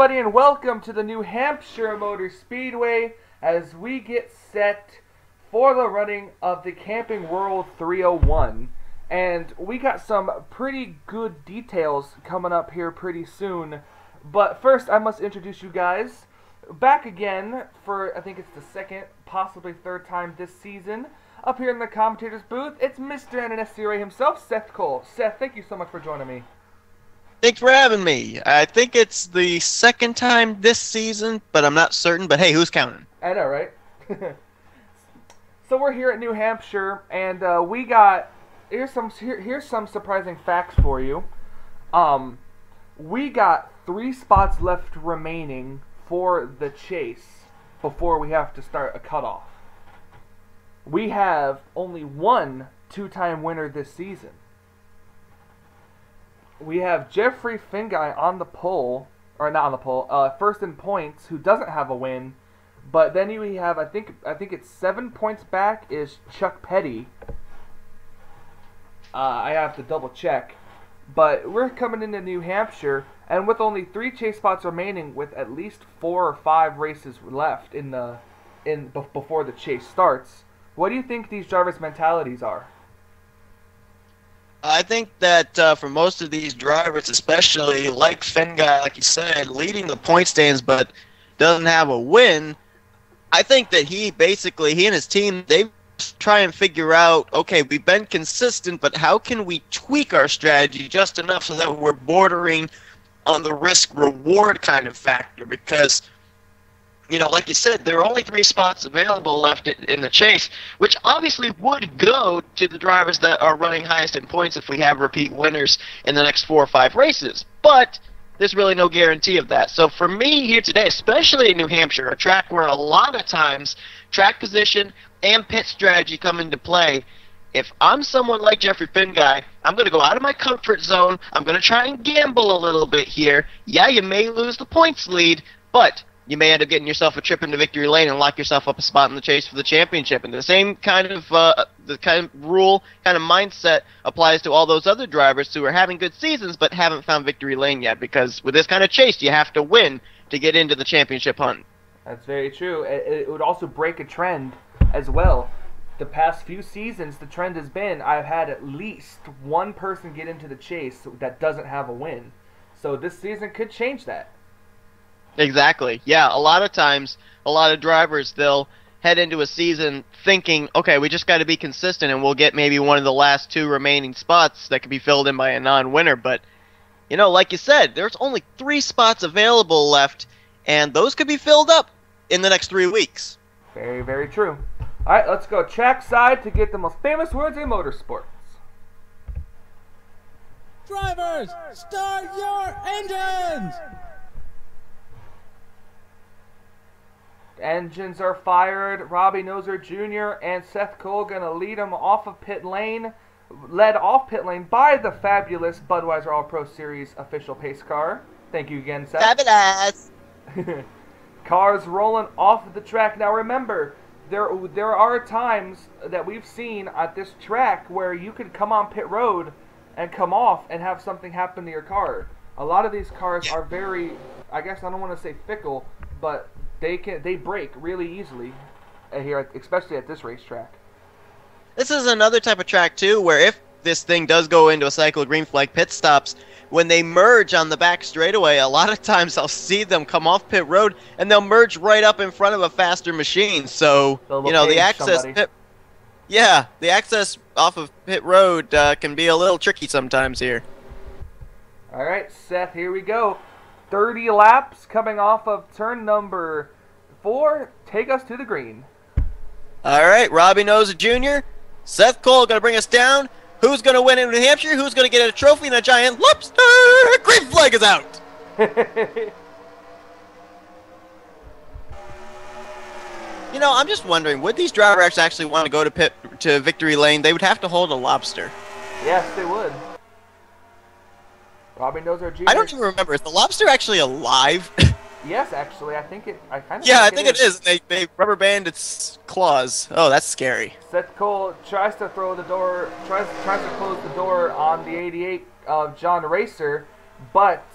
everybody, and welcome to the New Hampshire Motor Speedway as we get set for the running of the Camping World 301. And we got some pretty good details coming up here pretty soon. But first, I must introduce you guys. Back again for, I think it's the second, possibly third time this season. Up here in the commentator's booth, it's Mr. NNSCRA himself, Seth Cole. Seth, thank you so much for joining me. Thanks for having me. I think it's the second time this season, but I'm not certain. But hey, who's counting? I know, right? So we're here at New Hampshire, and we got here's some surprising facts for you. We got 3 spots left remaining for the chase before we have to start a cutoff. We have only one 2-time winner this season. We have Jeffrey Finguy on the pole, or not on the pole, first in points, who doesn't have a win. But then we have, I think it's 7 points back is Chuck Petty. I have to double check. But we're coming into New Hampshire, and with only 3 chase spots remaining, with at least 4 or 5 races left before the chase starts. What do you think these drivers' mentalities are? I think that for most of these drivers, especially like Finguy, like you said, leading the point stands but doesn't have a win, I think that he and his team, they try and figure out, okay, we've been consistent, but how can we tweak our strategy just enough so that we're bordering on the risk-reward kind of factor? Because, you know, like you said, there are only 3 spots available left in the chase, which obviously would go to the drivers that are running highest in points if we have repeat winners in the next 4 or 5 races. But there's really no guarantee of that. So for me here today, especially in New Hampshire, a track where a lot of times track position and pit strategy come into play, if I'm someone like Jeffrey Finguy, I'm going to go out of my comfort zone. I'm going to try and gamble a little bit here. Yeah, you may lose the points lead, but you may end up getting yourself a trip into victory lane and lock yourself up a spot in the chase for the championship. And the same kind of rule, kind of mindset applies to all those other drivers who are having good seasons but haven't found victory lane yet. Because with this kind of chase, you have to win to get into the championship hunt. That's very true. It would also break a trend as well. The past few seasons, the trend has been I've had at least one person get into the chase that doesn't have a win. So this season could change that. Exactly. Yeah, a lot of times, a lot of drivers, they'll head into a season thinking, okay, we just got to be consistent and we'll get maybe one of the last 2 remaining spots that could be filled in by a non-winner. But, you know, like you said, there's only 3 spots available left, and those could be filled up in the next 3 weeks. Very, very true. All right, let's go track side to get the most famous words in motorsports. Drivers, start your engines! Engines are fired. Robbie Noser Jr. and Seth Cole going to lead them off of pit lane. Led off pit lane by the fabulous Budweiser All-Pro Series official pace car. Thank you again, Seth. Fabulous! Cars rolling off the track. Now remember, there are times that we've seen at this track where you could come on pit road and come off and have something happen to your car. A lot of these cars are very, I guess I don't want to say fickle, but they break really easily here, especially at this racetrack. This is another type of track too, where if this thing does go into a cycle of green flag pit stops, when they merge on the back straightaway, a lot of times I'll see them come off pit road and they'll merge right up in front of a faster machine. So you know the access the access off of pit road can be a little tricky sometimes here. All right, Seth, here we go. 30 laps coming off of turn number 4. Take us to the green. All right, Robbie Noser Jr., Seth Cole going to bring us down. Who's going to win in New Hampshire? Who's going to get a trophy and a giant lobster? Green flag is out. You know, I'm just wondering, would these drivers actually want to go to victory lane? They would have to hold a lobster. Yes, they would. Robbie Noser Jr. I don't even remember. Is the lobster actually alive? Yes, actually, I think it. I think it is. They rubber band its claws. Oh, that's scary. Seth Cole tries to throw the door, tries to close the door on the 88 of John Racer, but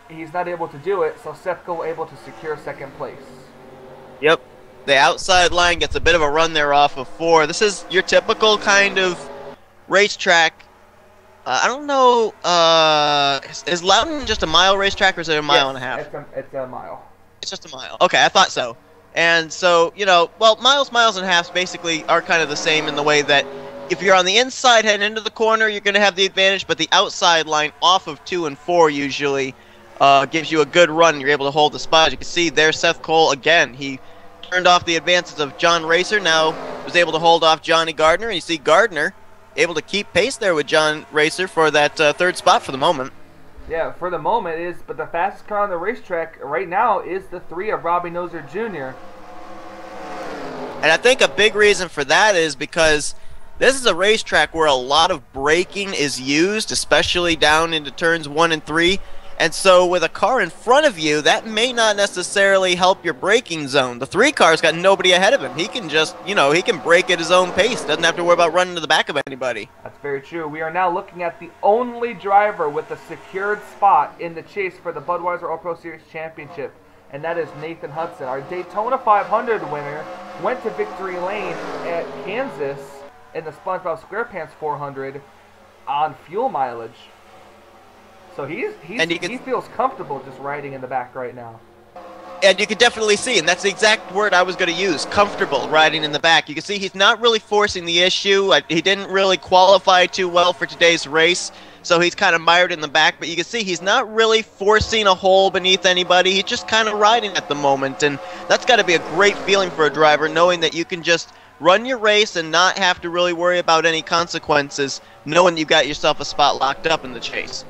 he's not able to do it, so Seth Cole able to secure second place. Yep. The outside line gets a bit of a run there off of 4. This is your typical kind of racetrack. I don't know, is Loudon just a mile racetrack, or is it a mile and a half? It's a mile. It's just a mile. Okay, I thought so. And so, you know, well, miles and halves basically are kind of the same in the way that if you're on the inside heading into the corner, you're going to have the advantage, but the outside line off of 2 and 4 usually gives you a good run, and you're able to hold the spot. As you can see, there's Seth Cole again. He turned off the advances of John Racer, now was able to hold off Johnny Gardner, and you see Gardner able to keep pace there with John Racer for that third spot for the moment. Yeah, for the moment it is, but the fastest car on the racetrack right now is the 3 of Robbie Noser Jr. And I think a big reason for that is because this is a racetrack where a lot of braking is used, especially down into turns 1 and 3. And so with a car in front of you, that may not necessarily help your braking zone. The 3 car's got nobody ahead of him. He can just, you know, he can brake at his own pace. Doesn't have to worry about running to the back of anybody. That's very true. We are now looking at the only driver with a secured spot in the chase for the Budweiser All Pro Series Championship, and that is Nathan Hudson. Our Daytona 500 winner went to victory lane at Kansas in the SpongeBob SquarePants 400 on fuel mileage. So he feels comfortable just riding in the back right now. And you can definitely see, and that's the exact word I was going to use, comfortable riding in the back. You can see he's not really forcing the issue. He didn't really qualify too well for today's race, so he's kind of mired in the back. But you can see he's not really forcing a hole beneath anybody. He's just kind of riding at the moment, and that's got to be a great feeling for a driver, knowing that you can just run your race and not have to really worry about any consequences, knowing you've got yourself a spot locked up in the chase.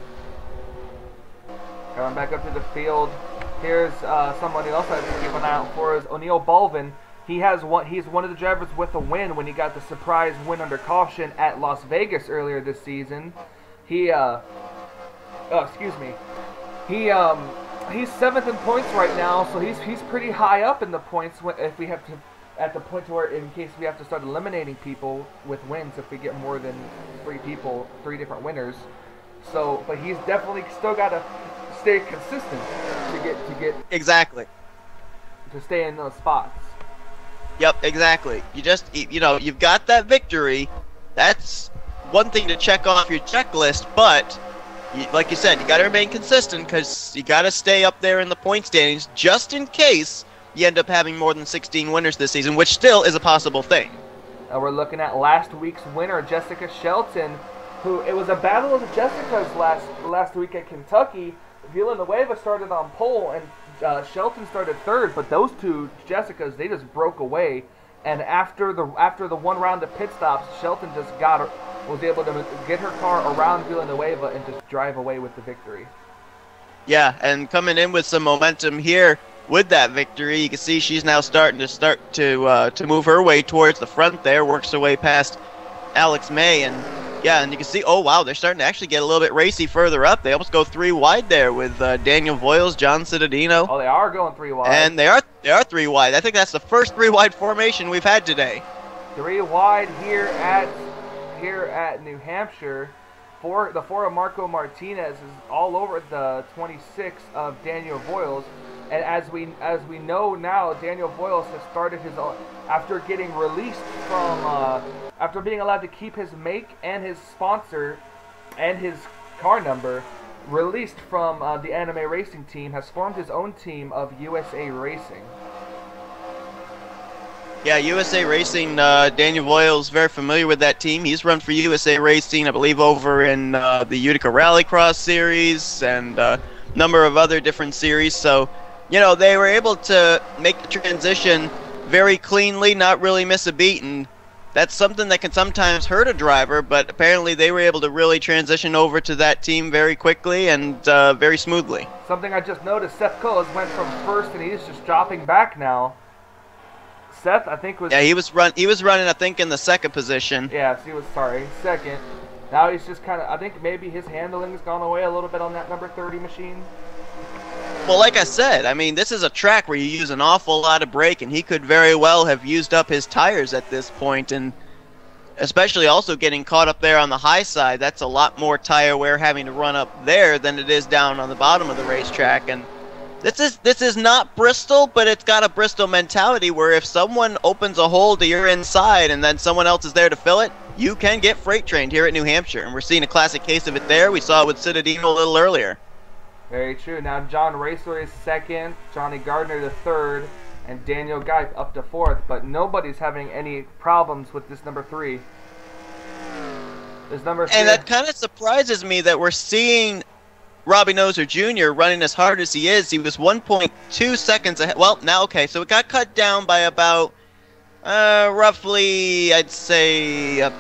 Going back up to the field, here's somebody else I have to keep an eye out for is O'Neal Balvin. He's one of the drivers with a win when he got the surprise win under caution at Las Vegas earlier this season. He's 7th in points right now, so he's pretty high up in the points if we have to, at the point where in case we have to start eliminating people with wins if we get more than 3 different winners. So, but he's definitely still got to stay consistent to get exactly to stay in those spots. Yep, exactly. You know, you've got that victory. That's one thing to check off your checklist, but like you said, you got to remain consistent because you got to stay up there in the point standings just in case you end up having more than 16 winners this season, which still is a possible thing. We're looking at last week's winner, Jessica Shelton, who it was a battle of the Jessicas last week at Kentucky. Villanueva started on pole and Shelton started 3rd, but those two Jessicas, they just broke away. And after the one round of pit stops, Shelton just was able to get her car around Villanueva and just drive away with the victory. Yeah, and coming in with some momentum here with that victory, you can see she's now starting to move her way towards the front there, works her way past Alex May, and yeah, and you can see, oh wow, they're starting to actually get a little bit racy further up. They almost go 3 wide there with Daniel Voiles, John Cittadino. Oh, they are going 3 wide. And they are 3 wide. I think that's the first 3 wide formation we've had today. 3 wide here at New Hampshire. The 4 of Marco Martinez is all over the 26 of Daniel Voiles. And as we know now, Daniel Voiles has started his own, after getting released from after being allowed to keep his make and his sponsor and his car number, released from the Anime Racing team, has formed his own team of USA Racing. Yeah, USA Racing, Daniel Voiles, very familiar with that team. He's run for USA Racing, I believe, over in the Utica Rallycross series and a number of other different series. So, you know, they were able to make the transition very cleanly, not really miss a beat, and that's something that can sometimes hurt a driver, but apparently they were able to really transition over to that team very quickly and very smoothly. Something I just noticed, Seth Coles went from 1st and he's just dropping back now. Seth, I think was... Yeah, he was running, I think, in the 2nd position. Yes, he was, 2nd. Now he's just kind of, I think maybe his handling has gone away a little bit on that number 30 machine. Well, like I said, I mean, this is a track where you use an awful lot of brake, and he could very well have used up his tires at this point. And especially also getting caught up there on the high side. That's a lot more tire wear having to run up there than it is down on the bottom of the racetrack. And this is not Bristol, but it's got a Bristol mentality where if someone opens a hole to your inside and then someone else is there to fill it, you can get freight trained here at New Hampshire. And we're seeing a classic case of it there. We saw it with Citadino a little earlier. Very true. Now John Raceway is second, Johnny Gardner the third, and Daniel Geip up to fourth. But nobody's having any problems with this number 3. This number 3. And that kind of surprises me that we're seeing Robbie Noser Jr. running as hard as he is. He was 1.2 seconds ahead. Well, now, okay, so it got cut down by about roughly, I'd say,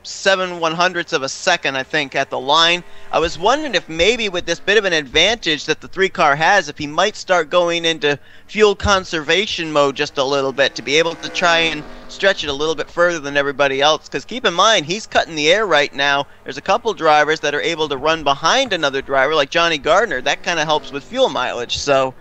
7/100ths of a second, I think, at the line. I was wondering if maybe with this bit of an advantage that the 3-car has, if he might start going into fuel conservation mode just a little bit to be able to try and stretch it a little bit further than everybody else. Because keep in mind, he's cutting the air right now. There's a couple drivers that are able to run behind another driver, like Johnny Gardner. That kind of helps with fuel mileage. So,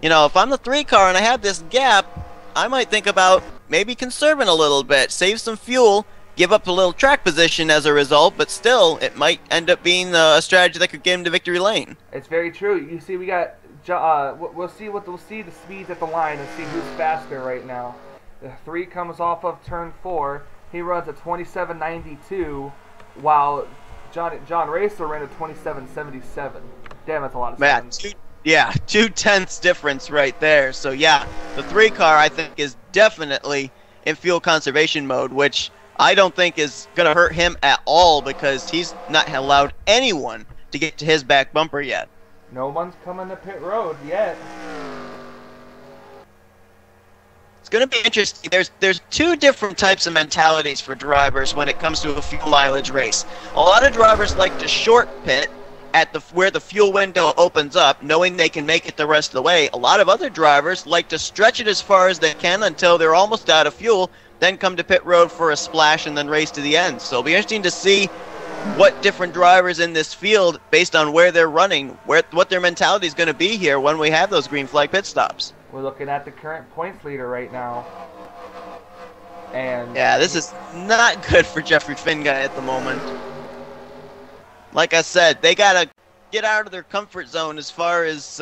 you know, if I'm the 3-car and I have this gap, I might think about maybe conserving a little bit, save some fuel, give up a little track position as a result, but still, it might end up being a strategy that could get him to victory lane. It's very true. You see, we got we'll see the speeds at the line and see who's faster right now. The 3 comes off of turn 4. He runs a 27.92, while John Racer ran a 27.77. Damn, that's a lot of seconds. Yeah, 2/10 difference right there. So yeah, the 3-car I think is definitely in fuel conservation mode, which I don't think is going to hurt him at all because he's not allowed anyone to get to his back bumper yet. No one's coming to pit road yet. It's going to be interesting. There's 2 different types of mentalities for drivers when it comes to a fuel mileage race. A lot of drivers like to short pit at where the fuel window opens up, knowing they can make it the rest of the way. A lot of other drivers like to stretch it as far as they can until they're almost out of fuel, then come to pit road for a splash and then race to the end. So it'll be interesting to see what different drivers in this field, based on where they're running, what their mentality is going to be here when we have those green flag pit stops. We're looking at the current points leader right now. And yeah, this is not good for Jeffrey Finguy at the moment. Like I said, they got to get out of their comfort zone as far as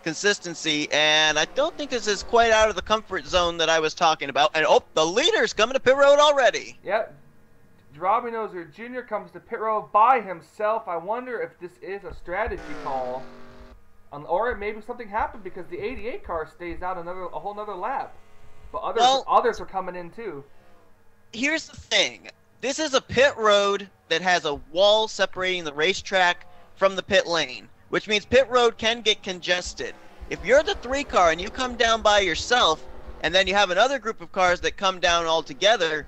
consistency, and I don't think this is quite out of the comfort zone that I was talking about. And oh, the leader's coming to pit road already. Yep. Robbie Noser Jr. comes to pit road by himself. I wonder if this is a strategy call, or maybe something happened because the 88 car stays out a whole nother lap, but others are coming in too. Here's the thing: this is a pit road that has a wall separating the racetrack from the pit lane, which means pit road can get congested. If you're the 3-car and you come down by yourself, and then you have another group of cars that come down all together,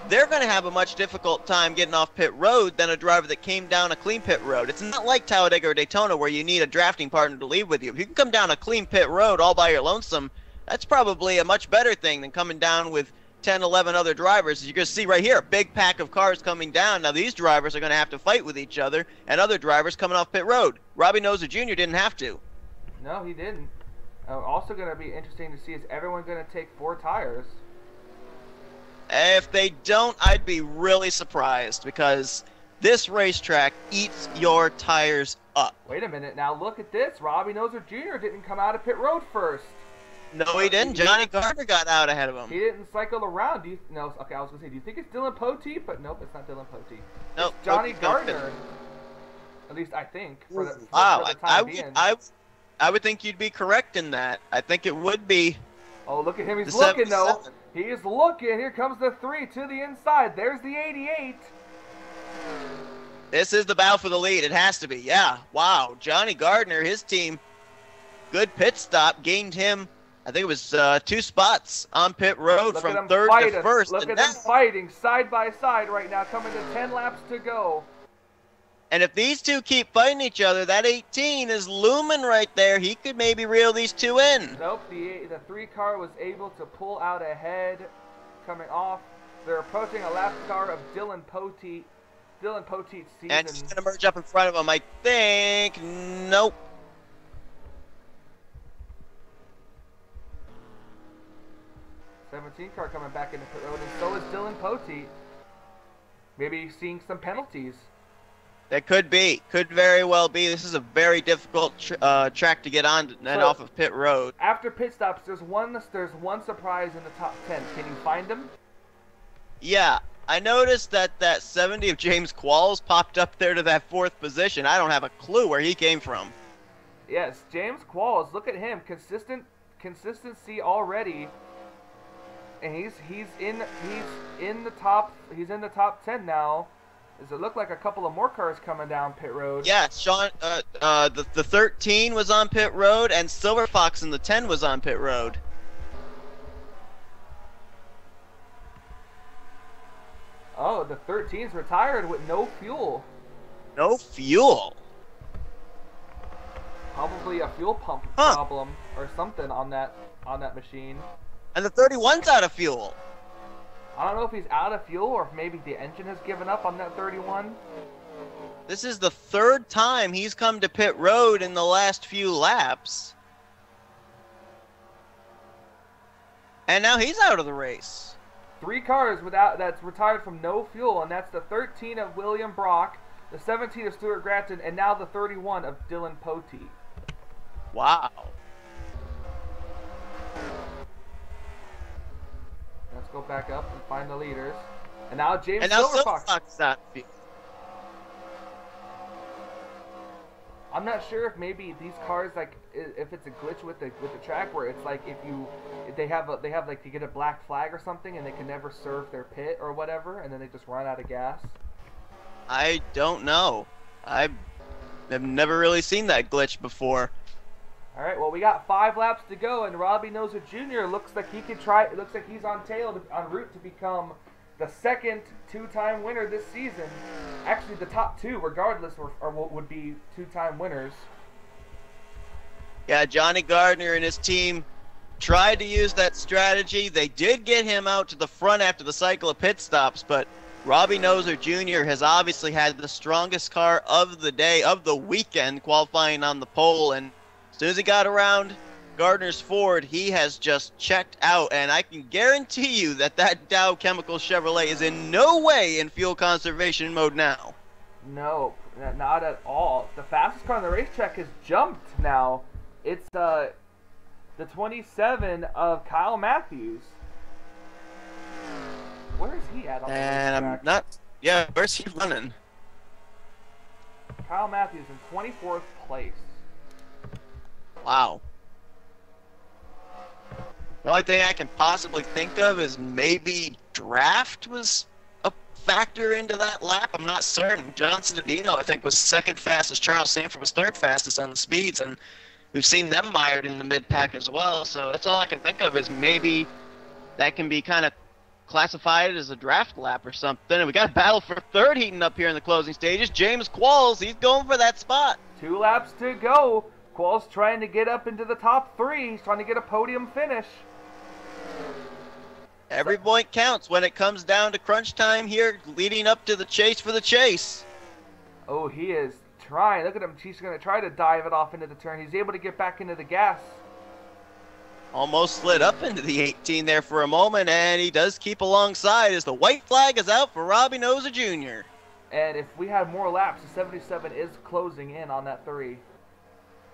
they're going to have a much difficult time getting off pit road than a driver that came down a clean pit road. It's not like Talladega or Daytona where you need a drafting partner to leave with you. If you can come down a clean pit road all by your lonesome, that's probably a much better thing than coming down with 10, 11 other drivers. You're going to see right here, a big pack of cars coming down. Now, these drivers are going to have to fight with each other, and other drivers coming off pit road. Robbie Noser Jr. didn't have to. No, he didn't. Also going to be interesting to see, is everyone going to take 4 tires? If they don't, I'd be really surprised, because this racetrack eats your tires up. Wait a minute. Now, look at this. Robbie Noser Jr. didn't come out of pit road first. No, he didn't. Johnny Gardner got out ahead of him. He didn't cycle around. Okay, I was going to say, do you think it's Dylan Poteet? But nope, it's not Dylan Poteet. Nope, it's Johnny Gardner. At least I think. Wow, I would think you'd be correct in that. I think it would be. Oh, look at him. He's looking, though. He is looking. Here comes the 3 to the inside. There's the 88. This is the battle for the lead. It has to be. Yeah. Wow. Johnny Gardner, his team, good pit stop, gained him, I think it was 2 spots on pit road from 3rd to 1st. Look at them fighting side by side right now, coming to 10 laps to go. And if these two keep fighting each other, that 18 is looming right there. He could maybe reel these 2 in. Nope, the 3-car was able to pull out ahead, coming off. They're approaching a lap car of Dylan Poteet's season. And he's going to merge up in front of him, I think. Nope. 17 car coming back into pit road, and so is Dylan Poteet. Maybe seeing some penalties. That could be. Could very well be. This is a very difficult track to get on and off of pit road. After pit stops, there's one surprise in the top 10. Can you find him? Yeah. I noticed that 70 of James Qualls popped up there to that 4th position. I don't have a clue where he came from. Yes, James Qualls. Look at him. Consistency already. And he's in the top 10 now. Does it look like a couple of more cars coming down pit road? Yeah, Sean. The 13 was on pit road, and Silver Fox in the 10 was on pit road. Oh, the 13's retired with no fuel. No fuel. Probably a fuel pump problem or something on that machine. And the 31's out of fuel. I don't know if he's out of fuel or if maybe the engine has given up on that 31. This is the 3rd time he's come to pit road in the last few laps. And now he's out of the race. 3 cars that's retired from no fuel, and that's the 13 of William Brock, the 17 of Stuart Gratton, and now the 31 of Dylan Poteet. Wow. Let's go back up and find the leaders. And now James Silver Fox. Fox out of fuel. I'm not sure if maybe these cars, like, if it's a glitch with the track where it's like if they have like to get a black flag or something and they can never serve their pit or whatever, and then they just run out of gas. I don't know. I have never really seen that glitch before. All right, well, we got 5 laps to go, and Robbie Noser Jr. looks like he could try. It looks like he's en route to become the second 2-time winner this season. Actually, the top 2, regardless, would be 2-time winners. Yeah, Johnny Gardner and his team tried to use that strategy. They did get him out to the front after the cycle of pit stops, but Robbie Noser Jr. has obviously had the strongest car of the day, of the weekend, qualifying on the pole, and as soon as he got around Gardner's Ford, he has just checked out, and I can guarantee you that Dow Chemical Chevrolet is in no way in fuel conservation mode now. No, not at all. The fastest car on the racetrack has jumped now. It's the 27 of Kyle Matthews. Where is he at on the racetrack? Where's he running? Kyle Matthews in 24th place. Wow. The only thing I can possibly think of is maybe draft was a factor into that lap. I'm not certain. John Citadino, I think, was 2nd fastest. Charles Sanford was 3rd fastest on the speeds, and we've seen them mired in the mid-pack as well. So that's all I can think of is maybe that can be kind of classified as a draft lap or something. And we got a battle for 3rd heating up here in the closing stages. James Qualls, he's going for that spot. 2 laps to go. Qualls trying to get up into the top 3. He's trying to get a podium finish. Every point counts when it comes down to crunch time here, leading up to the chase for the chase. Oh, he is trying. Look at him. He's going to try to dive it off into the turn. He's able to get back into the gas. Almost slid up into the 18 there for a moment, and he does keep alongside as the white flag is out for Robbie Noser Jr. And if we had more laps, the 77 is closing in on that 3.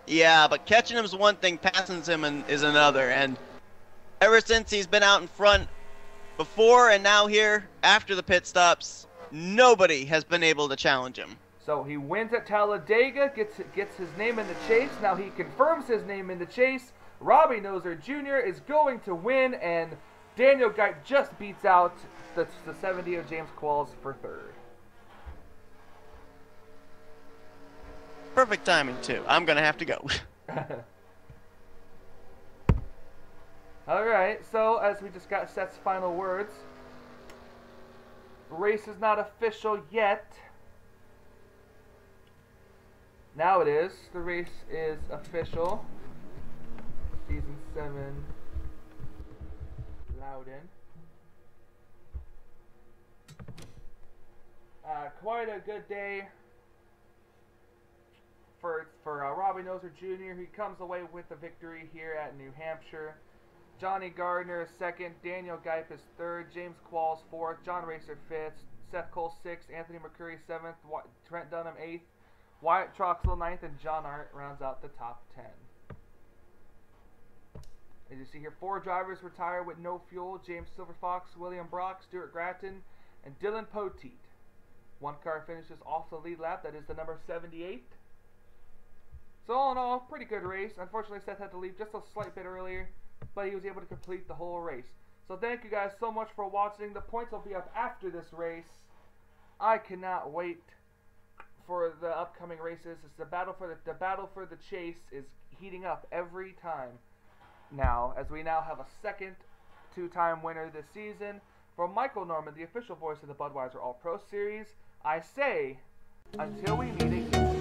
Yeah, but catching him is one thing, passing him is another. And ever since he's been out in front before and now here after the pit stops, nobody has been able to challenge him. So he wins at Talladega, gets his name in the chase. Now he confirms his name in the chase. Robbie Noser Jr. is going to win, and Daniel Geit just beats out the 70 of James Qualls for 3rd. Perfect timing, too. I'm going to have to go. Alright, so as we just got Seth's final words, the race is not official yet. Now it is. The race is official. Season 7, Loudon. Quite a good day for Robbie Noser Jr. He comes away with the victory here at New Hampshire. Johnny Gardner is second, Daniel Geip is third, James Qualls fourth, John Racer fifth, Seth Cole sixth, Anthony McCurry seventh, Trent Dunham eighth, Wyatt Troxel ninth, and John Arndt rounds out the top 10. As you see here, 4 drivers retire with no fuel: James Silverfox, William Brock, Stuart Gratton, and Dylan Poteet. 1 car finishes off the lead lap, that is the number 78. So all in all, pretty good race. Unfortunately, Seth had to leave just a slight bit earlier, but he was able to complete the whole race. So thank you guys so much for watching. The points will be up after this race. I cannot wait for the upcoming races. It's the battle for the chase is heating up every time now, as we now have a second 2-time winner this season. For Michael Norman, the official voice of the Budweiser All-Pro Series, I say, until we meet again.